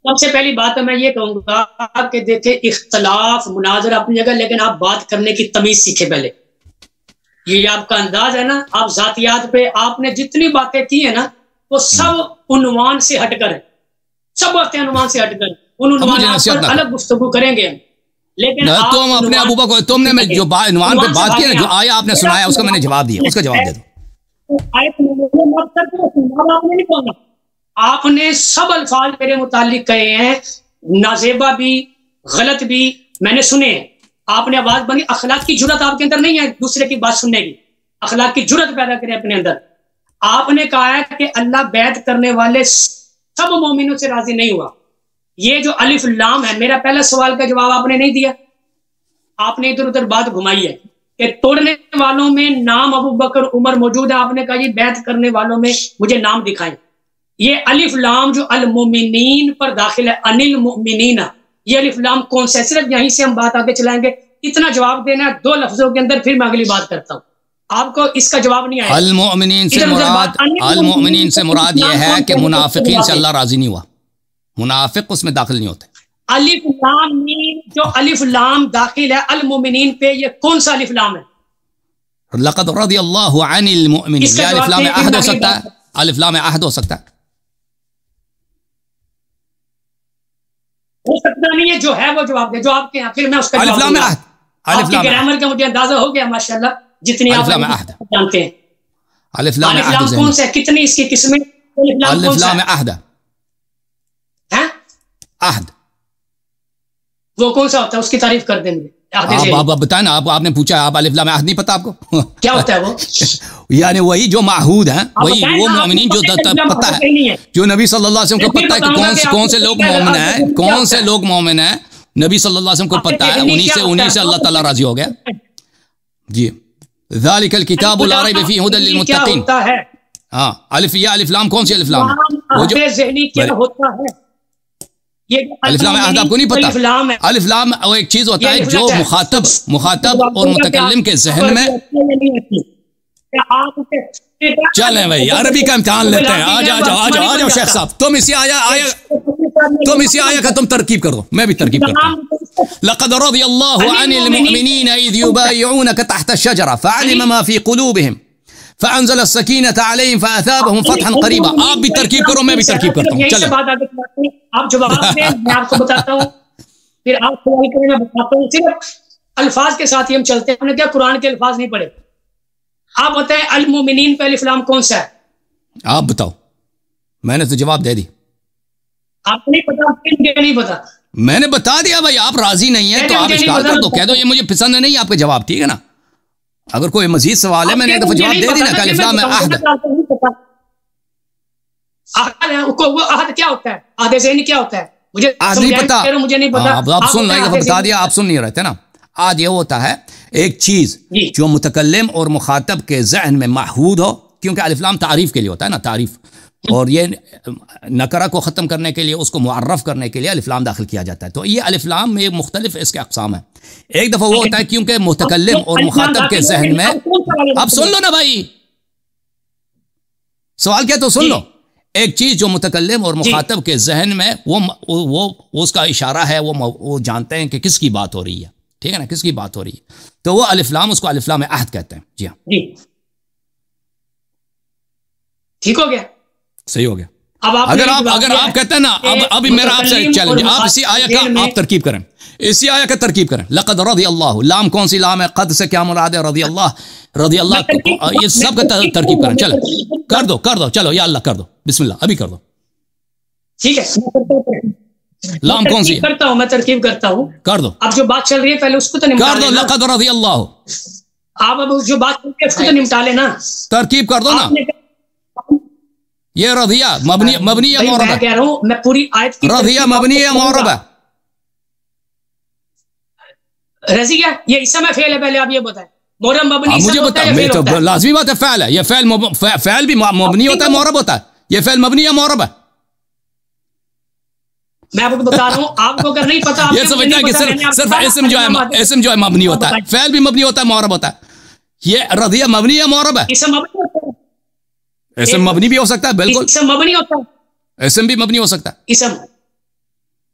سب سے پہلی بات تو میں یہ کہوں گا کہ دیکھیں اختلاف مناظرہ اپنی جگہ، لیکن آپ بات کرنے کی تمیز سیکھیں پہلے. یہ آپ کا انداز ہے نا، آپ ذاتیات پہ آپ نے جتنی باتیں کی ہیں نا وہ سب عنوان سے ہٹ کر، سب باتیں عنوان سے ہٹ کر، ان عنوانات پر الگ گفتگو کریں گے. لیکن تم اپنے ابو بکر، تم نے جو عنوان پہ بات کی نا، جو آیا آپ نے سنایا اس کا میں نے جواب دیا، اس کا جواب دے دو. آپ نے سب الفاظ میرے متعلق کہے ہیں، نازیبا بھی غلط بھی میں نے سنے ہیں. آپ نے آواز بنی، اخلاق کی جرت آپ کے اندر نہیں ہے دوسرے کی بات سننے کی، اخلاق کی جرت پیدا کریں اپنے اندر. آپ نے کہا ہے کہ اللہ بیعت کرنے والے سب مومنوں سے راضی نہیں ہوا. یہ جو الف لام ہے، میرا پہلا سوال کا جواب آپ نے نہیں دیا. آپ نے ادھر ادھر بات گھمائی ہے کہ توڑنے والوں میں نام ابو بکر عمر موجود ہے. آپ نے کہا یہ بیعت کرنے والوں میں مجھے نام دکھائیں. یہ الف لام جو المؤمنین پر داخل ہے، انل مؤمنین، یہ الف لام کون سا ہے؟ صرف یہیں سے ہم بات آگے چلائیں گے. اتنا جواب دینا ہے 2 لفظوں کے اندر، پھر میں اگلی بات کرتا ہوں. آپ کو اس کا جواب نہیں آیا. المؤمنین سے مراد یہ ہے کہ منافقین سے اللہ راضی نہیں ہوا، منافق اس میں داخل نہیں ہوتے. الف لام میم، جو الف لام داخل ہے المؤمنین پہ، یہ کون سا الف لام ہے؟ لقد رضی اللہ عن المؤمنین. یہ الف لام عہد ہو سکتا ہے، الف لام عہد ہو سکتا ہے. ہو سکتا نہیں ہے، جو ہے وہ جواب دے جو آپ کے یہاں، پھر میں اس کا الف لام عہد. آپ کی گرامر کا مجھے اندازہ ہو گیا ماشاءاللہ، جتنی آپ جانتے ہیں. الف لام عہد کون سا ہے؟ کتنی اس کی قسمیں؟ الف لام عہد. عہد وہ کون سا ہوتا ہے؟ اس کی تعریف کر دیں مجھے. آپ بتائیں نا، آپ نے پوچھا، آپ الف لام عہد نہیں پتا آپ کو؟ کیا ہوتا ہے وہ؟ یعنی وہی جو معہود ہیں، وہی وہ مومنین جو پتہ ہے، جو نبی صلی اللہ علیہ وسلم کو پتہ ہے کہ کون سے لوگ مومن ہیں، کون سے لوگ مومن ہیں. نبی صلی اللہ علیہ وسلم کو پتہ ہے، انہی سے اللہ تعالیٰ راضی ہو گیا. جی، ذالک الکتاب لا ریب فیہ ھدی للمتقین. ہاں، الف، یہ الف لام کون سی الف لام ہے؟ وہ جو ذہنی کیا ہوتا ہے، الف لام عہد آپ کو نہیں پتا؟ الف لام وہ ایک چیز ہوتا ہے جو مخاطب اور متکلم کے ذہن میں. چلیں بھائی، عربی کا امتحان لیتے ہیں. آ جاؤ شیخ صاحب، تم اسی آیا کا تم ترکیب کر دو، میں بھی ترکیب کرتا ہوں. لقد رضی اللہ عن المؤمنین اذ یبایعونک تحت الشجرہ فعلم ما فی قلوبہم فانزل السکینۃ علیہم فاثابہم فتحا قریبا. آپ بھی ترکیب کرو، میں بھی ترکیب کرتا ہوں. چلیں آپ جواب دیں، میں آپ کو بتاتا ہوں، پھر آپ سوال کریں، میں بتاتا ہوں. صرف الفاظ کے ساتھ ہی ہم چلتے ہیں. ہم نے کیا قرآن کے الفاظ نہیں پڑھے؟ آپ بتائیں المومنین پہ الف لام کون سا ہے؟ آپ بتاؤ، میں نے تو جواب دے دی. آپ کو نہیں پتا؟ نہیں پتا، میں نے بتا دیا بھائی. آپ راضی نہیں ہیں تو آپ اشکال کر دو، کہہ دو یہ مجھے پسند نہیں آپ کا جواب، ٹھیک ہے نا. اگر کوئی مزید سوال ہے، میں نے ایک دفعہ جواب دے دی نا کہ الف لام عہد. عہد کیا ہوتا ہے؟ عہد ذہنی کیا ہوتا ہے؟ مجھے نہیں پتا. مجھے نہیں پتا. آپ سن لیں، ایک دفعہ بتا دیا، آپ سن نہیں رہتے نا. عہد یہ ہوتا ہے ایک چیز جو متکلم اور مخاطب کے ذہن میں معہود ہو، کیونکہ الف لام تعریف کے لیے ہوتا ہے نا، تعریف. اور یہ نکرہ کو ختم کرنے کے لیے، اس کو معرف کرنے کے لیے الف لام داخل کیا جاتا ہے. تو یہ الف لام میں مختلف اس کے اقسام ہیں. ایک دفعہ وہ ہوتا ہے کیونکہ متکلم اور مخاطب کے ذہن میں. اب سن لو نا بھائی، سوال کیا تو سن لو. ایک چیز جو متکلم اور مخاطب کے ذہن میں وہ اس کا اشارہ ہے، وہ جانتے ہیں کہ کس کی بات ہو رہی ہے، ٹھیک ہے نا، کس کی بات ہو رہی ہے. تو وہ الف لام، اس کو الف لام عہد کہتے ہیں. جی ہاں، ٹھیک ہو گیا، صحیح ہو گیا. اگر آپ کہتے ہیں نا، اب میرا آپ سے ایک چیلنج، آپ اسی آیت کا آپ ترکیب کریں، اسی آیت کا ترکیب کریں. لقد رضی اللہ، لام کون سی لام ہے؟ قد سے کیا مراد ہے؟ رضی اللہ، یہ سب کا ترکیب کریں. چلو کر دو، چلو یا اللہ کر دو، بسم اللہ، ابھی کر دو. ٹھیک ہے، لام کون سی کرتا ہوں؟ میں ترکیب کرتا ہوں، کر دو. اب جو بات چل رہی ہے پہلے اس کو تو نمٹا کر دو. لقد رضی اللہ، آپ اب جو بات چل رہی ہے اس کو تو نمٹا لینا، ترکیب کر دو نا. یہ رضیہ مبنی یا معرب ہے؟ کہہ رہا ہوں میں پوری آیت کی رضیہ مبنی یا معرب ہے؟ رضیہ یہ اسم ہے، فعل ہے؟ پہلے آپ یہ بتائیں. معرب مبنی مجھے بتا، لازمی بات ہے فعل ہے. یہ فعل بھی مبنی ہوتا ہے، معرب ہوتا ہے. یہ فعل مبنی یا معرب ہے؟ میں آپ کو بتا رہا ہوں، آپ کو اگر نہیں پتا، یہ سمجھتا ہے کہ صرف اسم جو ہے مبنی ہوتا ہے، فعل بھی مبنی ہوتا ہے، معرب ہوتا ہے. یہ رضیہ مبنی یا معرب ہے؟ اسم مبنی ہوتا ہے، اسم مبنی بھی ہو سکتا ہے، بالکل. اسم مبنی ہوتا ہے، اسم بھی مبنی ہو سکتا ہے. اسم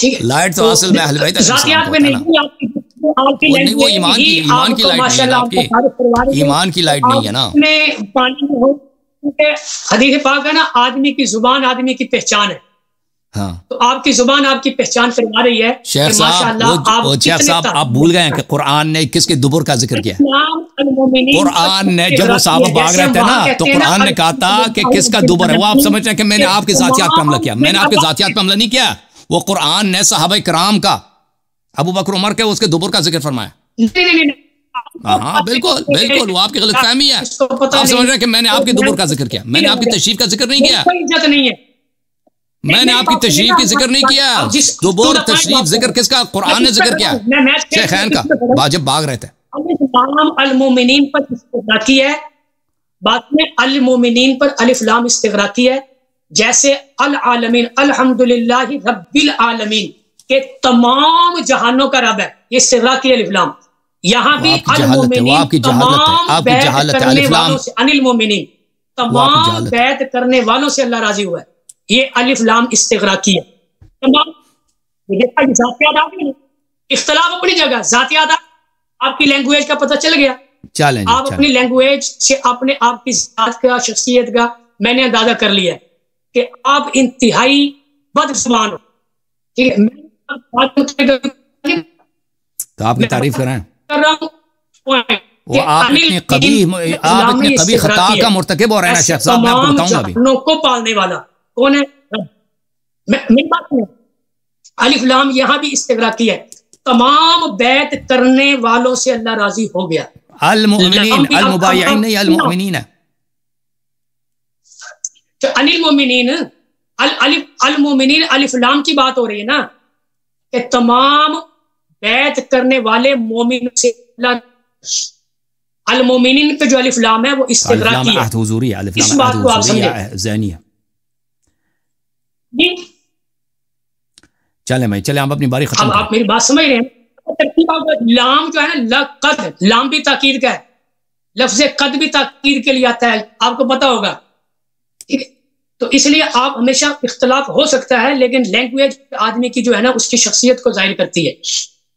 ٹھیک ہے، لائٹ تو اصل میں اہل بیت علیہ السلام ذاتیات کو میں ہوتا ہے نا، نہیں، وہ ایمان کی لائٹ نہیں ہے نا آپ کی، ایمان کی لائٹ نہیں ہے نا. حدیث پاک ہے نا، آدمی کی زبان آدمی کی پہچان ہے. ہاں تو آپ کی زبان آپ کی پہچان فرما رہی ہے. شیخ صاحب، شیخ صاحب آپ بھول گئے ہیں کہ قرآن نے کس کے دبر کا ذکر کیا؟ قرآن نے جب وہ صحابہ بھاگ رہے تھے نا تو قرآن نے کہا تھا کہ کس کا دبر ہے. وہ آپ سمجھ رہے ہیں کہ میں نے آپ کی ذاتیات پہ حملہ کیا؟ میں نے آپ کی ذاتیات پہ حملہ نہیں کیا. وہ قرآن نے صحابہ کرام کا، ابو بکر عمر کے، اس کے دبر کا ذکر فرمایا. ہاں بالکل بالکل، وہ آپ کی غلط فہمی ہے. آپ سمجھ رہے ہیں کہ میں نے آپ کے دبر کا ذکر کیا، میں نے آپ کی تشریف کا ذکر نہیں کیا. میں نے آپ کی تشریف کی ذکر نہیں کیا. دبر تشریف ذکر کس کا؟ قرآن نے ذکر کیا شیخین کا، واجب بھاگ رہے تھے. المومنین پر استغراقی ہے، بات میں المومنین پر الف لام استغراقی ہے. جیسے العالمین، الحمدللہ رب العالمین کے تمام جہانوں کا رب ہے، یہ استغراقی الف لام. یہاں بھی المومنین تمام بیعت کرنے والوں سے، ان المومنین تمام بیعت کرنے والوں سے اللہ راضی ہوا ہے. یہ الف لام استغراقی ہے. تمام ذاتیات آ گئی، اختلاف اپنی جگہ، ذاتیات آپ کی لینگویج کا پتہ چل گیا. آپ اپنی لینگویج سے اپنے آپ کی ذات کا، شخصیت کا میں نے اندازہ کر لیا ہے کہ آپ انتہائی بد زبان ہو. ٹھیک ہے، تو آپ کی تعریف کر رہے ہیں. وہ آپ اتنی قبیح خطا کا مرتکب ہو رہے ہیں شیخ صاحب. میں آپ کو بتاؤں گا ابھی کو پالنے والا کون ہے؟ میری بات سنیں، الف لام یہاں بھی استغراقی ہے. تمام بیعت کرنے والوں سے اللہ راضی ہو گیا. المؤمنین، المبایعین نہیں، المؤمنین ہے. تو المؤمنین، المؤمنین الف لام کی بات ہو رہی ہے نا، کہ تمام بیعت کرنے والے مومن سے اللہ. المومنین پہ جو الف لام ہے وہ استغراقی ہے. اس بات کو آپ سمجھیں. چلیں بھائی، چلیں آپ اپنی باری ختم کریں. آپ میری بات سمجھ رہے ہیں؟ لام جو ہے نا، لقد، لام بھی تاکید کا ہے، لفظ قد بھی تاکید کے لیے آتا ہے، آپ کو پتا ہوگا. ٹھیک ہے، تو اس لیے آپ ہمیشہ اختلاف ہو سکتا ہے، لیکن لینگویج آدمی کی جو ہے نا اس کی شخصیت کو ظاہر کرتی ہے.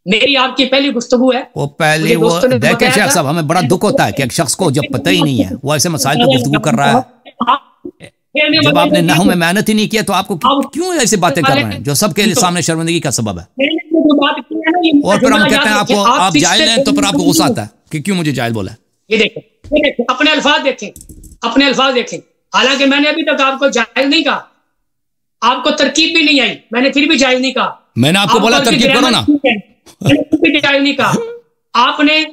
میری آپ کی پہلی گفتگو ہے. وہ پہلی وہ دیکھیں شیخ صاحب، ہمیں بڑا دکھ ہوتا ہے کہ ایک شخص کو جب پتہ ہی نہیں ہے، وہ ایسے مسائل پہ گفتگو کر رہا ہے. جب آپ نے نحو میں محنت ہی نہیں کیا تو آپ کو کیوں ایسی باتیں کر رہے ہیں جو سب کے سامنے شرمندگی کا سبب ہے؟ اور پھر ہم کہتے ہیں آپ کو آپ جاہل ہیں، تو پھر آپ کو غصہ آتا ہے کہ کیوں مجھے جاہل بولا ہے. یہ دیکھیں اپنے الفاظ دیکھیں، اپنے الفاظ دیکھیں. حالانکہ میں نے ابھی تک آپ کو جاہل نہیں کہا، آپ کو ترکیب بھی نہیں آئی، میں نے پھر بھی جاہل نہیں کہا. میں نے آپ کو بولا ترکیب کرو نا، جاہل نہیں کہا. آپ نے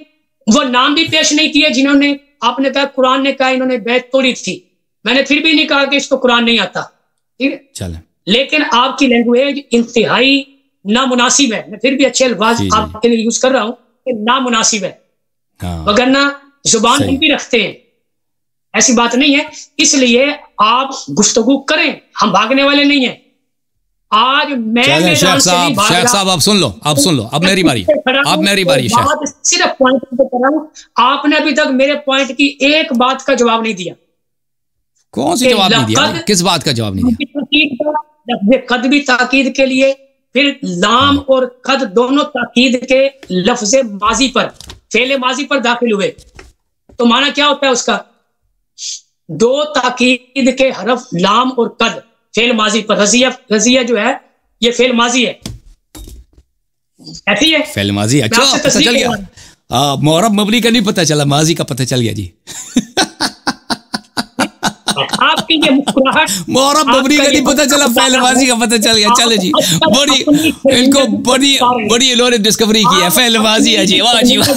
وہ نام بھی پیش نہیں کیے جنہوں نے، آپ نے کہا قرآن نے کہا انہوں نے بیعت توڑی تھی، میں نے پھر بھی نہیں کہا کہ اس کو قرآن نہیں آتا. ٹھیک ہے، چلیں. لیکن آپ کی لینگویج انتہائی نامناسب ہے. میں پھر بھی اچھے الفاظ آپ کے لیے یوز کر رہا ہوں کہ نامناسب ہے، وگرنہ زبان ہم بھی رکھتے ہیں، ایسی بات نہیں ہے. اس لیے آپ گفتگو کریں، ہم بھاگنے والے نہیں ہیں. آج میں شیخ صاحب آپ سن لو، آپ سن لو، اب میری باری، اب میری باری. صرف پوائنٹ پہ کر رہا ہوں. آپ نے ابھی تک میرے پوائنٹ کی ایک بات کا جواب نہیں دیا. کون سی جواب نہیں دیا؟ کس بات کا جواب نہیں دیا؟ قد بھی تاکید کے لیے، پھر لام اور قد دونوں تاکید کے لفظ ماضی پر، فعل ماضی پر داخل ہوئے. تو معنی کیا ہوتا ہے اس کا؟ دو تاکید کے حرف لام اور قد فعل ماضی پر. رضیہ جو ہے یہ فعل ماضی ہے، ایسی ہے فعل ماضی. اچھا پتہ چل گیا، معرب مبنی کا نہیں پتہ چلا، ماضی کا پتہ چل گیا. جی آپ کی یہ مسکراہٹ، معرب مبنی کا نہیں پتہ چلا، فعل ماضی کا پتہ چل گیا. چلے جی، بڑی ان کو بڑی انہوں نے ڈسکوری کی ہے، فعل ماضی ہے. جی واہ جی واہ،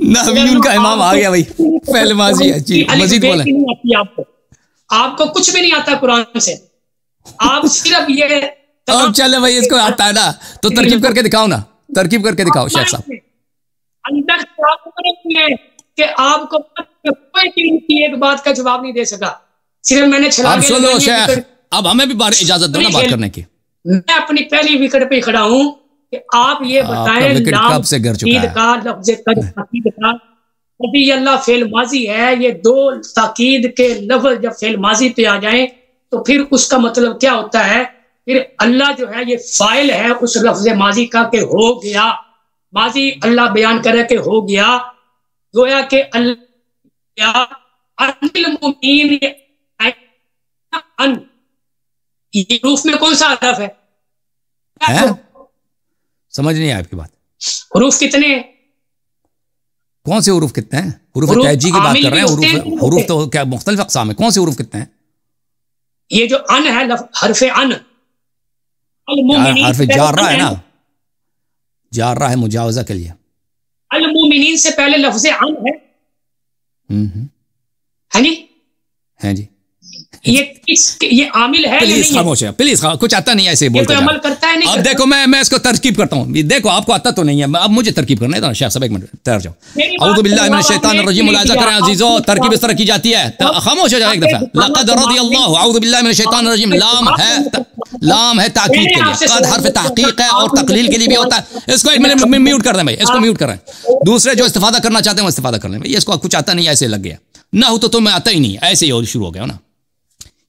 نحویون کا امام آ گیا بھائی، فعل ماضی ہے. جی مزید بولیں. آپ کو کچھ بھی نہیں آتا قرآن سے، آپ صرف یہ. اب چلے بھائی، اس کو آتا ہے نا تو ترکیب کر کے دکھاؤ نا، ترکیب کر کے دکھاؤ شیخ صاحب. اندر کہ آپ کو کوئی ایک بات کا جواب نہیں دے سکا، صرف میں نے چھلا کے. اب سنو شیخ، اب ہمیں بھی اجازت دو نا بات کرنے کی. میں اپنی پہلی وکٹ پہ کھڑا ہوں کہ آپ یہ بتائیں کب سے گر چکا ہے؟ ابھی اللہ فعل ماضی ہے، یہ دو تاکید کے لفظ جب فعل ماضی پہ آ جائیں تو پھر اس کا مطلب کیا ہوتا ہے پھر اللہ جو ہے یہ فاعل ہے اس لفظ ماضی کا کہ ہو گیا، ماضی اللہ بیان کرے کہ ہو گیا، گویا کہ اللہ المؤمنین ان، یہ حروف میں کون سا حرف ہے؟ سمجھ نہیں آیا آپ کی بات. حروف کتنے ہیں؟ کون سے حروف کتنے ہیں؟ حروف تہجی کی بات کر رہے ہیں. حروف تو کیا مختلف اقسام ہیں، کون سے حروف کتنے ہیں؟ یہ جو ان ہے حرف ان، حرف جارہ ہے نا، جارہ ہے مجاوزہ کے لیے. المومنین سے پہلے لفظ ان ہے. ہاں جی، ہیں جی. یہ عامل ہے. پلیز خاموش ہے، پلیز کچھ آتا نہیں ایسے بولتے ہیں. عمل کرتا ہے نہیں. اب دیکھو میں اس کو ترکیب کرتا ہوں. دیکھو آپ کو آتا تو نہیں ہے، اب مجھے ترکیب کرنا ہے. شیخ صاحب ایک منٹ ٹھہر جاؤ. اعوذ باللہ من الشیطان الرجیم. ملاحظہ کریں عزیزو، ترکیب اس طرح کی جاتی ہے. خاموش ہو جائے ایک دفعہ. لقد رضی اللہ. اعوذ باللہ من الشیطان الرجیم. لام ہے تاکید کے لیے، قد حرف تحقیق ہے اور تقلیل کے لیے بھی ہوتا ہے. اس کو ایک منٹ میوٹ کر دیں بھائی، اس کو میوٹ کریں. دوسرے جو استفادہ کرنا چاہتے ہیں وہ استفادہ کر لیں بھائی. اس کو کچھ آتا نہیں ایسے لگ گیا. نحو تو تمہیں آتا ہی نہیں، ایسے ہی شروع ہو گیا نا.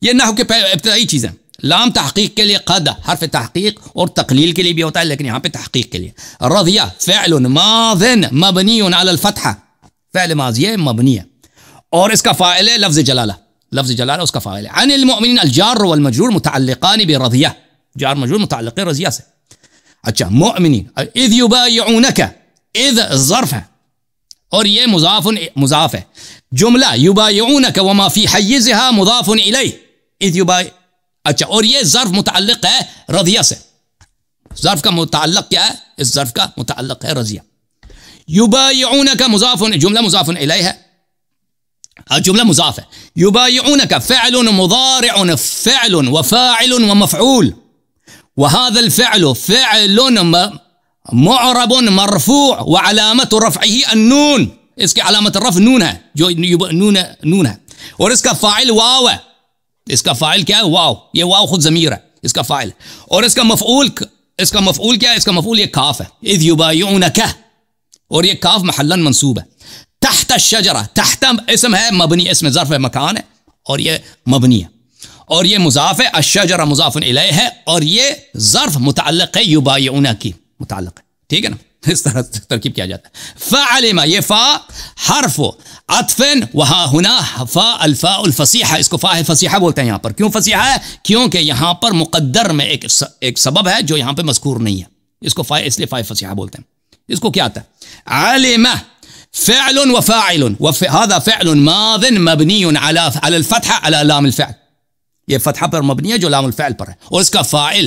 یہ نحو کے ابتدائی چیزیں. لام تحقیق کے لیے، قد حرف تحقیق اور تقلیل کے لیے بھی ہوتا ہے، لیکن یہاں پہ تحقیق کے لیے. رضیہ فعل ماض مبنی علی الفتحہ، فعل ماضی ہے مبنی ہے، اور اس کا فاعل ہے لفظ جلالہ. لفظ جلالہ اس کا فاعل ہے. عن المؤمنین الجار والمجرور متعلقان برضیہ، جار مجرور متعلق رضیہ سے. اچھا مؤمنین. اذ یبایعونک، اذ ظرف ہے اور یہ مضاف ہے. جملہ یبایعونک وما فی حیزها مضاف الیہ. اذ یبایع، اچھا، اور یہ ظرف متعلق ہے رضیہ سے. ظرف کا متعلق کیا ہے؟ اس ظرف کا متعلق ہے رضیہ. یبایعونک مضاف، جملہ مضاف الیہ ہے، جملہ مضاف ہے. یبایعونک فعل مضارع فعل وفاعل ومفعول، وهذا الفعل فعل معرب مرفوع وعلامت رفعه النون. اس کی علامت رفع نون ہے، جو نون ہے، اور اس کا فاعل واو ہے. اس کا فاعل کیا ہے؟ واو. یہ واو خود ضمیر ہے، اس کا فاعل. اور اس کا مفعول کیا ہے؟ اس کا مفعول یہ کاف ہے. اذ یبایعونک، اور یہ کاف محلا منصوب ہے. تحت الشجرہ، تحت اسم ہے مبنی، اسم ظرف ہے مکان ہے، اور یہ مبنی ہے، اور یہ مضاف ہے. الشجرہ مضاف الیہ ہے، اور یہ ظرف متعلق ہے یبایعون کی، متعلق ہے. ٹھیک ہے نا؟ اس طرح ترکیب کیا جاتا ہے. فعلم، یہ فا حرف عطف، وہاں ہنا فا الفاء الفصیحہ. اس کو فا فصیحہ بولتے ہیں یہاں پر. کیوں فصیحہ ہے؟ کیونکہ یہاں پر مقدر میں ایک سبب ہے جو یہاں پہ مذکور نہیں ہے. اس کو فا، اس لیے فا فصیحہ بولتے ہیں. اس کو کیا آتا ہے؟ علم فعل وفاعل، وهذا فعل ماض مبنی على الفتحہ على لام الفعل. یہ فتحہ پر مبنی ہے جو لام الفعل پر ہے، اور اس کا فاعل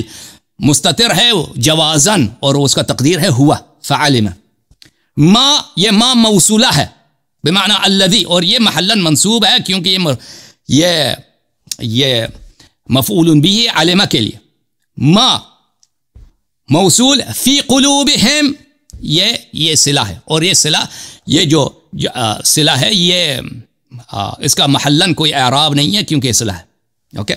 مستتر ہے جوازن، اور اس کا تقدیر ہے ہوا. فعلم. ما، یہ ما موصولہ ہے بمعنی الذی، اور یہ محلا منصوب ہے کیونکہ یہ مفعول بھی علم کے لیے. ما موصول. فی قلوبہم، یہ صلہ ہے، اور یہ صلہ، یہ جو صلہ ہے، یہ اس کا محلا کوئی اعراب نہیں ہے کیونکہ یہ صلہ ہے. اوکے.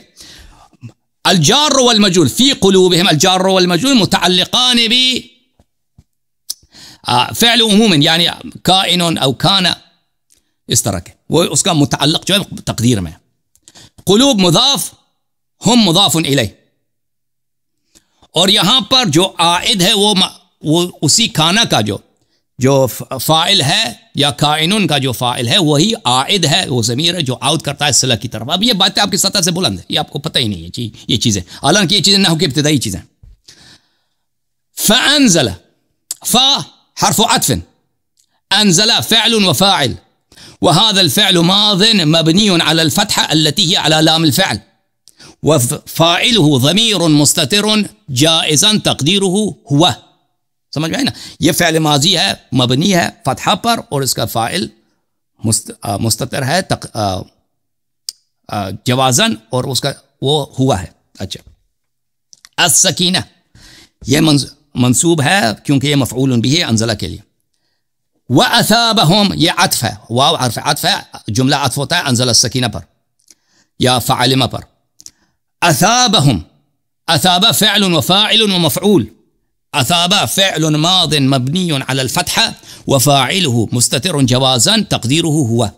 الجار والمجرور فی قلوبہم، الجار والمجرور متعلقان بھی فعل عموما، یعنی کائن او کان، اس طرح کے، وہ اس کا متعلق جو ہے تقدیر میں. قلوب مضاف، ہم مضاف الیہ، اور یہاں پر جو عائد ہے وہ اسی کانا کا جو فاعل ہے، یا کائنون کا جو فاعل ہے وہی عائد ہے، وہ ضمیر ہے جو عائد کرتا ہے صلہ کی طرف. اب یہ باتیں آپ کی سطح سے بلند ہے، یہ آپ کو پتہ ہی نہیں ہے یہ چیزیں، حالانکہ یہ چیزیں نحو کی ابتدائی چیزیں. فانزل، فا حرف عطف، انزل فعل وفاعل، وهذا الفعل ماض مبني على الفتحة التي هي على لام الفعل، وفاعله ضمير مستتر جائزا تقديره هو. سمجھ گئے نا؟ یہ فعل ماضی ہے، مبنی ہے فتحہ پر، اور اس کا فاعل مستتر ہے جوازن، اور اس کا وہ ہوا ہے. اچھا. السکینہ، یہ منصوب ہے کیونکہ یہ مفعول بھی ہے انزلہ کے لیے. وَأَثَابَهُمْ، یہ عطف ہے، واو حرف عطف ہے، جملہ عطف ہوتا ہے انزل السکینہ پر یا فعلم پر. اثابهم، اثاب فعل وفاعل ومفعول. اثاب فعل ماض مبني على الفتحة وفاعله مستتر جوازا تقديره هو.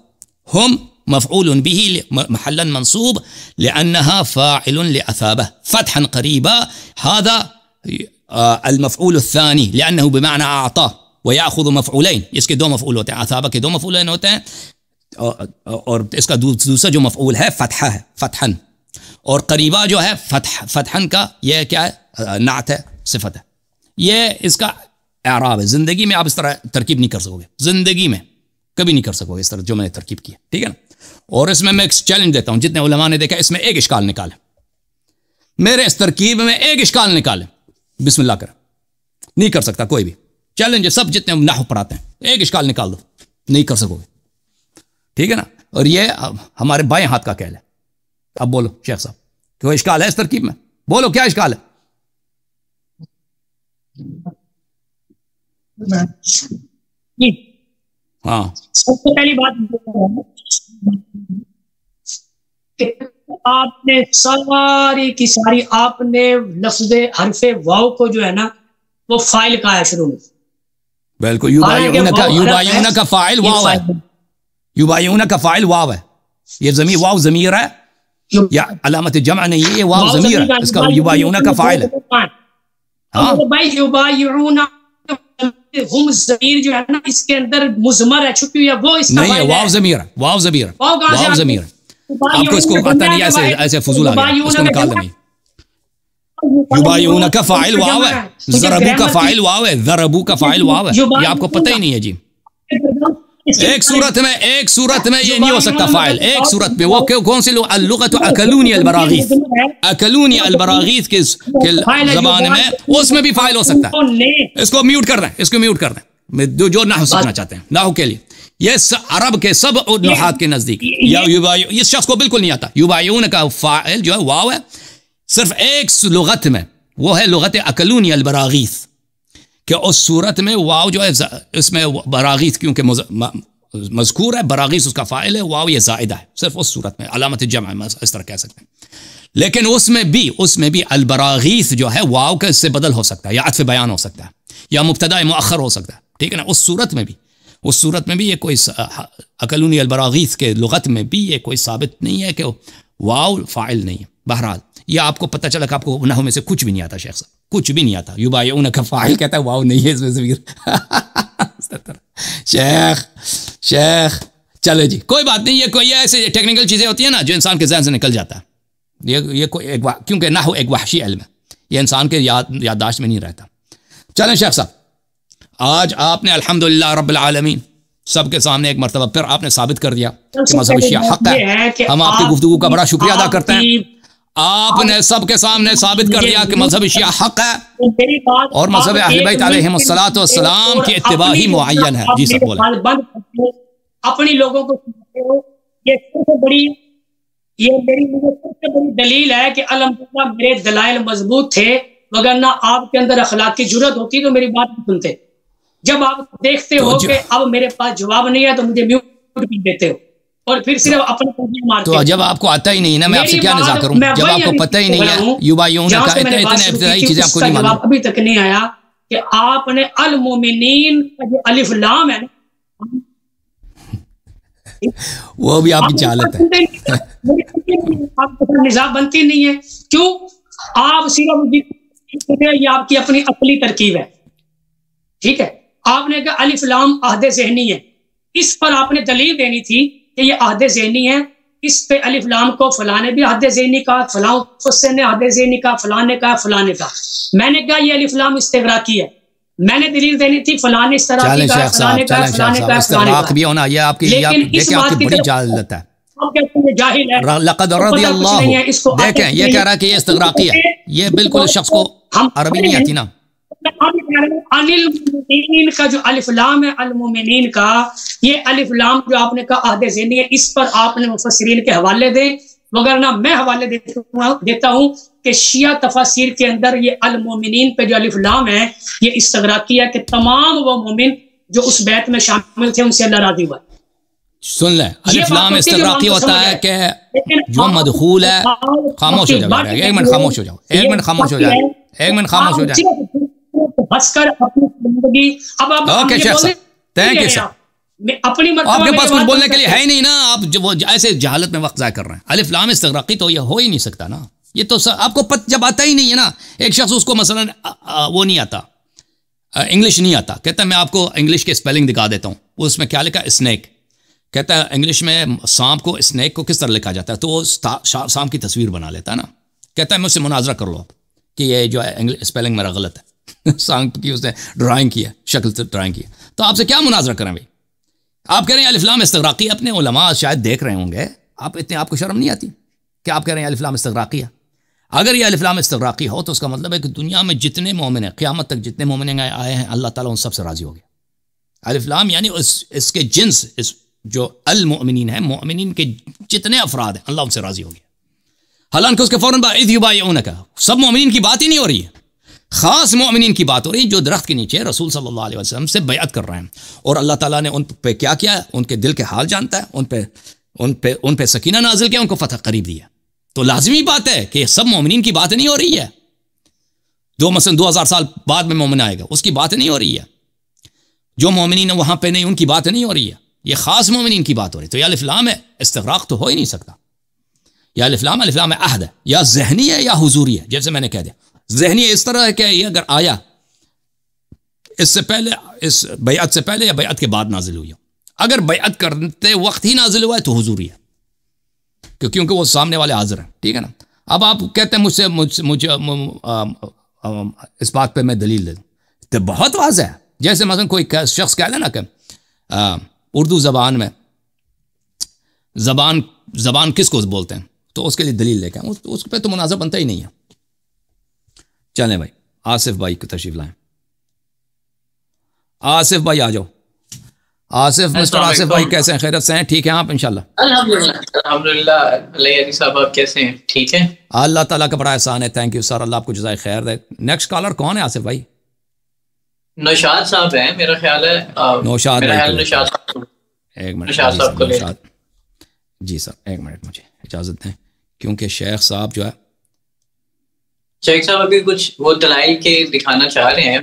هم مفعول به محلا منصوب لأنها فاعل لأثابه فتحا قريبا. هذا المفعول الثاني لأنه بمعنى أعطى ويأخذ مفعولين. اس کے دو مفعول ہوتے ہیں، اثابہ کے دو مفعولین ہوتے ہیں، اور اس کا دوسرا جو مفعول ہے فتحہ ہے، فتحن. اور قریبا جو ہے فتحن کا یہ کیا ہے؟ نعت ہے، صفت ہے. یہ اس کا اعراب ہے. زندگی میں آپ اس طرح ترکیب نہیں کر سکو گے، زندگی میں کبھی نہیں کر سکو گے اس طرح جو میں نے ترکیب کی ہے، ٹھیک ہے نا. اور اس میں ایک چیلنج دیتا ہوں، جتنے علماء نے دیکھا اس میں ایک اشکال نکالے، میرے اس ترکیب میں ایک اشکال نکالے، بسم اللہ کریں. نہیں کر سکتا کوئی بھی. چیلنج ہے سب جتنے نحو پڑھاتے ہیں، ایک اشکال نکال دو، نہیں کر سکو گے، ٹھیک ہے نا. اور یہ ہمارے بائیں ہاتھ کا کہل ہے. اب بولو شیخ صاحب، کوئی اشکال ہے اس ترکیب میں؟ بولو کیا اشکال ہے؟ ہاں، سب سے پہلی بات آپ نے ساری کی ساری آپ نے لفظ حرف واو کو جو ہے نا وہ فائل کہا ہے شروع میں. بالکل. یبایعون کا فاعل واو ہے، یبایعون کا فاعل واو ہے. یہ ضمیر، واو ضمیر ہے یا علامت جمع نہیں ہے، یہ واو ضمیر ہے، اس کا یبایعون کا فاعل ہے. ہاں بھائی یبایعون ہم ضمیر جو ہے نا اس کے اندر مضمر ہے، چھپی ہوئی ہے، وہ اس کا نہیں ہے، واو ضمیر ہے، واو ضمیر ہے، واو ضمیر ہے. آپ کو اس کو پتہ نہیں، ایسے فضول آ گیا، اس کو نکال دیں. یبایعون کا فاعل واو ہے، ضربو کا فاعل واو ہے، ضربو کا فاعل واو ہے. یہ آپ کو پتہ ہی نہیں ہے جی. ایک صورت میں یہ نہیں ہو سکتا فاعل، ایک صورت میں. وہ کون سی اللغت اکلونی البراغیث، اکلونی البراغیث کے زبان میں اس میں بھی فاعل ہو سکتا ہے. اس کو میوٹ کر دیں، اس کو میوٹ کر دیں. جو نحو سیکھنا چاہتے ہیں نحو کے لیے، یہ عرب کے سب نحات کے نزدیک اس شخص کو بالکل نہیں آتا. یبایعون کا فاعل جو ہے واو ہے، صرف ایک لغت میں، وہ ہے لغت اکلونی البراغیث، کہ اس صورت میں واو جو ہے اس میں براغیث کیونکہ مذکور ہے، براغیث اس کا فاعل ہے، واو یہ زائدہ ہے، صرف اس صورت میں علامت جمع اس طرح کہہ سکتے ہیں. لیکن اس میں بھی البراغیث جو ہے واو کا اس سے بدل ہو سکتا ہے، یا عطف بیان ہو سکتا ہے، یا مبتدا مؤخر ہو سکتا ہے، ٹھیک ہے نا. اس صورت میں بھی یہ کوئی اکلونی البراغیث کے لغت میں بھی یہ کوئی ثابت نہیں ہے کہ واو فاعل نہیں ہے. بہرحال یہ آپ کو پتہ چلا کہ آپ کو نحو میں سے کچھ بھی نہیں آتا شیخ صاحب، کچھ بھی نہیں آتا. یبایعون کا فاعل کہتا ہے واو نہیں ہے اس میں ضمیر. شیخ چلو جی کوئی بات نہیں. یہ کوئی ایسے ٹیکنیکل چیزیں ہوتی ہیں نا جو انسان کے ذہن سے نکل جاتا ہے. یہ کوئی کیونکہ نحو ایک وحشی علم ہے، یہ انسان کے یادداشت میں نہیں رہتا. چلیں شیخ صاحب، آج آپ نے الحمدللہ رب العالمین سب کے سامنے ایک مرتبہ پھر آپ نے ثابت کر دیا کہ مذہب شیعہ حق ہے. ہم آپ کی گفتگو کا بڑا شکریہ ادا کرتے ہیں. آپ نے سب کے سامنے ثابت کر دیا کہ مذہب شیعہ حق ہے اور مذہب اہل بیت علیہم الصلوۃ والسلام کی اتباع ہی معین ہے. جی سب بولیں. اپنی لوگوں کو یہ سب سے بڑی دلیل ہے کہ الحمدللہ میرے دلائل مضبوط تھے، وگرنہ آپ کے اندر اخلاق کی جرت ہوتی تو میری بات نہیں سنتے. جب آپ دیکھتے ہو کہ اب میرے پاس جواب نہیں ہے تو مجھے میوٹ کر دیتے ہو اور پھر صرف اپنے مارتے. تو جب آپ کو آتا ہی نہیں نا، میں آپ سے کیا نزاع کروں جب آپ کو پتہ ہی نہیں ہے. یبایعون کا اتنے ابتدائی چیزیں آپ کو نہیں معلوم. ابھی تک نہیں آیا کہ آپ نے المومنین کا جو الف لام ہے وہ بھی آپ کی جہالت ہے. آپ کو نظام بنتی نہیں ہے. کیوں؟ آپ صرف یہ آپ کی اپنی عقلی ترکیب ہے، ٹھیک ہے. آپ نے کہا الف لام عہد ذہنی ہے، اس پر آپ نے دلیل دینی تھی کہ یہ عہد ذہنی ہے، اس پہ الف لام کو فلاں نے بھی عہد ذہنی کہا، فلاں مفسر نے عہد ذہنی کہا، فلاں نے کہا، فلاں نے کہا. میں نے کہا یہ الف لام استغراقی ہے، میں نے دلیل دینی تھی فلاں نے استغراقی کہا، فلاں نے کہا، فلاں نے کہا، استغراق بھی ہونا یہ آپ کی بڑی جہالت ہے. لقد رضی اللہ، دیکھیں یہ کہہ رہا ہے کہ یہ استغراقی ہے، یہ بالکل اس شخص کو عربی نہیں آتی نا. المومنین کا جو الف لام ہے، المومنین کا یہ الف لام جو آپ نے کہا عہد ذہنی ہے، اس پر آپ نے مفسرین کے حوالے دیں، وگرنہ میں حوالے دیتا ہوں کہ شیعہ تفاسیر کے اندر یہ المومنین پہ جو الف لام ہے یہ استغراقی ہے کہ تمام وہ مومن جو اس بیت میں شامل تھے ان سے اللہ راضی ہوا. سن لیں الف لام استغراقی ہوتا ہے کہ جو مدخول ہے. خاموش ہو جاؤ، ایک منٹ خاموش ہو جاؤ، ایک منٹ خاموش ہو جائے، ایک منٹ خاموش ہو جائے. بس کر اپنی زندگی. اب آپ اوکے شیخ صاحب، تھینک یو سر، اپنی آپ کے پاس کچھ بولنے کے لیے ہے ہی نہیں نا، آپ وہ ایسے جہالت میں وقت ضائع کر رہے ہیں. الف لام استغراقی تو یہ ہو ہی نہیں سکتا نا، یہ تو آپ کو جب آتا ہی نہیں ہے نا. ایک شخص اس کو مثلا وہ نہیں آتا، انگلش نہیں آتا، کہتا ہے میں آپ کو انگلش کے اسپیلنگ دکھا دیتا ہوں. اس میں کیا لکھا؟ اسنیک. کہتا ہے انگلش میں سانپ کو، اسنیک کو کس طرح لکھا جاتا ہے، تو وہ سانپ کی تصویر بنا لیتا ہے نا. کہتا ہے مجھ سے مناظرہ کر لو آپ کہ یہ جو ہے اسپیلنگ میرا غلط ہے. سانپ کی اس نے ڈرائنگ کی ہے، شکل سے ڈرائنگ کی ہے، تو آپ سے کیا مناظرہ کریں بھائی؟ آپ کہہ رہے ہیں الف لام استغراقی. اپنے علماء شاید دیکھ رہے ہوں گے، آپ کو شرم نہیں آتی کہ آپ کہہ رہے ہیں الف لام استغراقی ہے؟ اگر یہ الف لام استغراقی ہو تو اس کا مطلب ہے کہ دنیا میں جتنے مومن ہیں، قیامت تک جتنے مومن آئے ہیں، اللہ تعالیٰ ان سب سے راضی ہو گیا. الف لام یعنی اس کے جنس، اس جو المؤمنین ہیں، مومنین کے جتنے افراد ہیں، اللہ ان سے راضی ہو گیا. حالانکہ اس کے فوراً بعد اذ یبایعونک، سب مومنین کی بات ہی نہیں ہو رہی ہے، خاص مومنین کی بات ہو رہی ہے جو درخت کے نیچے رسول صلی اللہ علیہ وسلم سے بیعت کر رہے ہیں. اور اللہ تعالیٰ نے ان پہ کیا کیا ہے؟ ان کے دل کے حال جانتا ہے، ان پہ سکینہ نازل کیا، ان کو فتح قریب دیا. تو لازمی بات ہے کہ سب مومنین کی بات نہیں ہو رہی ہے. جو مثلا 2000 سال بعد میں مومن آئے گا اس کی بات نہیں ہو رہی ہے، جو مومنین وہاں پہ نہیں ان کی بات نہیں ہو رہی ہے، یہ خاص مومنین کی بات ہو رہی ہے. تو یہ الف لام ہے استغراق تو ہو ہی نہیں سکتا. یا الف لام عہد ہے، یا ذہنی ہے یا حضوری ہے. جیسے میں نے کہہ دیا ذہنی اس طرح ہے کہ یہ اگر آیا اس سے پہلے، اس بیعت سے پہلے یا بیعت کے بعد نازل ہوئی ہو. اگر بیعت کرتے وقت ہی نازل ہوا ہے تو حضوری ہے، کیونکہ وہ سامنے والے حاضر ہیں. ٹھیک ہے نا؟ اب آپ کہتے ہیں مجھے اس بات پہ میں دلیل دے دوں، تو بہت واضح ہے. جیسے مثلا کوئی شخص کہہ لے نا کہ اردو زبان میں زبان کس کو بولتے ہیں، تو اس کے لیے دلیل لے کے اس پہ تو مناظر بنتا ہی نہیں ہے. چلیں بھائی، آصف بھائی کو تشریف لائیں. آصف بھائی آ جاؤ. آصف، مسٹر آصف بھائی کیسے ہیں؟ خیریت سے ہیں؟ ٹھیک ہیں آپ انشاءاللہ؟ الحمدللہ. علی صاحب آپ کیسے ہیں؟ ٹھیک ہیں، اللہ تعالیٰ کا بڑا احسان ہے. تھینک یو سر، اللہ آپ کو جزائے خیر دے. نیکسٹ کالر کون ہے آصف بھائی؟ نوشاد صاحب ہیں میرا خیال ہے. نوشاد صاحب، ایک منٹ. نوشاد صاحب کو نوشاد جی سر، ایک منٹ مجھے اجازت دیں، کیونکہ شیخ صاحب جو ہے، شیخ صاحب ابھی کچھ وہ دلائل کے دکھانا چاہ رہے ہیں.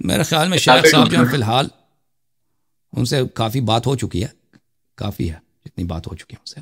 میرے خیال میں شیخ صاحب جو ہے فی الحال ان سے کافی بات ہو چکی ہے، کافی ہے جتنی بات ہو چکی ہے ان سے.